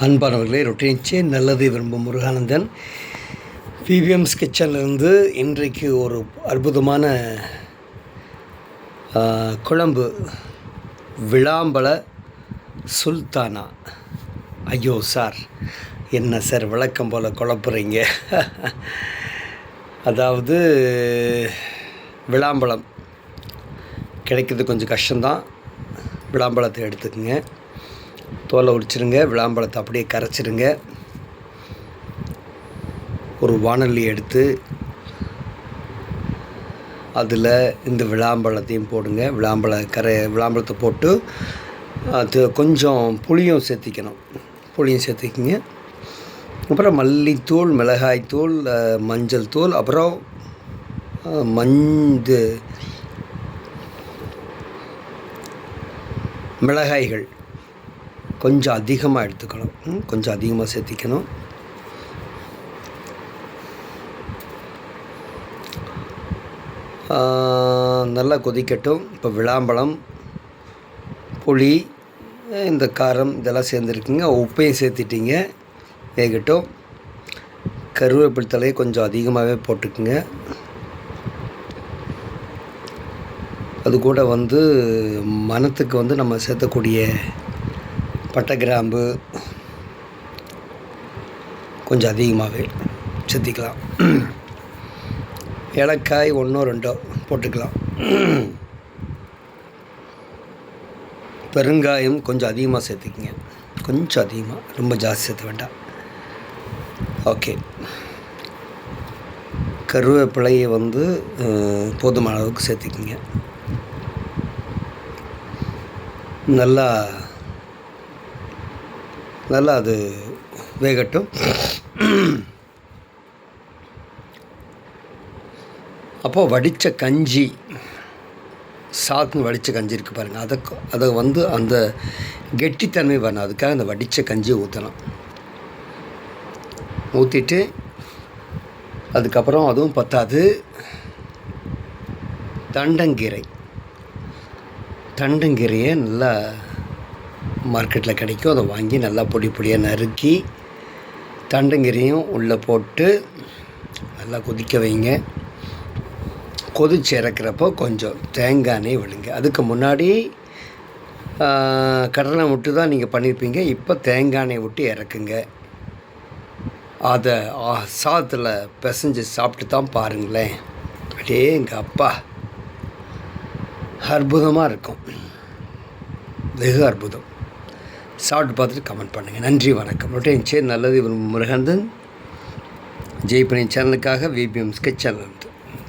அன்பானவர்களே, ரொட்டீன் சேன் நல்லதை விரும்பும் முருகானந்தன் விவிஎம்ஸ் கிச்சன்லேருந்து இன்றைக்கு ஒரு அற்புதமான குழம்பு விளாம்பழ சுல்தானா. ஐயோ சார், என்ன சார் விளக்கம் போல் குழப்புறீங்க? அதாவது விளாம்பழம் கிடைக்கிறது கொஞ்சம் கஷ்டம்தான். விளாம்பழத்தை எடுத்துக்கோங்க, தோலை உரிச்சிருங்க, விளாம்பழத்தை அப்படியே கரைச்சிருங்க. ஒரு வாணலி எடுத்து அதில் இந்த விளாம்பழத்தையும் போடுங்க. விளாம்பழத்தை போட்டு அது கொஞ்சம் புளியும் சேர்த்திக்கங்க. அப்புறம் மல்லித்தூள், மிளகாய்த்தூள், மஞ்சள் தூள், அப்புறம் மிளகாய்கள் கொஞ்சம் அதிகமாக எடுத்துக்கணும், கொஞ்சம் அதிகமாக சேர்த்திக்கணும். நல்லா கொதிக்கட்டும். இப்போ விளாம்பழம், புளி, இந்த காரம் இதெல்லாம் சேர்ந்துருக்குங்க. உப்பையும் சேர்த்திட்டிங்க, வேகட்டும். கருவேப்பிலை தலையை கொஞ்சம் அதிகமாகவே போட்டுக்குங்க. அது கூட மணத்துக்கு நம்ம சேர்த்தக்கூடிய பட்டை, கிராம்பு கொஞ்சம் அதிகமாகவே சேர்த்திக்கலாம். ஏலக்காய் 1-2 போட்டுக்கலாம். பெருங்காயம் கொஞ்சம் அதிகமாக சேர்த்துக்குங்க, கொஞ்சம் அதிகமாக, ரொம்ப ஜாஸ்தி சேர்த்த வேண்டாம். ஓகே. கருவேப்பிலையை போதுமான அளவுக்கு சேர்த்துக்குங்க. நல்லா அது வேகட்டும். அப்போது வடித்த கஞ்சி, சாத்துன்னு வடித்த கஞ்சி இருக்குது பாருங்கள், அதை அந்த கெட்டித்தன்மை வரணும். அதுக்காக அந்த வடித்த கஞ்சியை ஊற்றலாம். ஊற்றிட்டு அதுக்கப்புறம் அதுவும் பத்தாது, தண்டங்கீரையை நல்லா மார்க்கெட்டில் கிடைக்கும், அதை வாங்கி நல்லா பொடியாக நறுக்கி தண்டங்கீரையும் உள்ளே போட்டு நல்லா கொதிக்க வைங்க. கொதிச்சு இறக்குறப்போ கொஞ்சம் தேங்காய் எண்ணெய் விடுங்க. அதுக்கு முன்னாடி கடலை விட்டு தான் நீங்கள் பண்ணியிருப்பீங்க. இப்போ தேங்காய் எண்ணெய் விட்டு இறக்குங்க. அதை சாதத்தில் பிசைஞ்சு சாப்பிட்டு தான் பாருங்களேன். அப்படியே எங்கள் அப்பா அற்புதமாக இருக்கும், வெகு அற்புதம். சாப்பிட்டு பார்த்துட்டு கமெண்ட் பண்ணுங்கள். நன்றி, வணக்கம். ரொட்டீன் சேன் நல்லது முருகானந்தன் ஜெய்பனி சேனலுக்காக விபிஎம் ஸ்கெட்ச் சேனல்.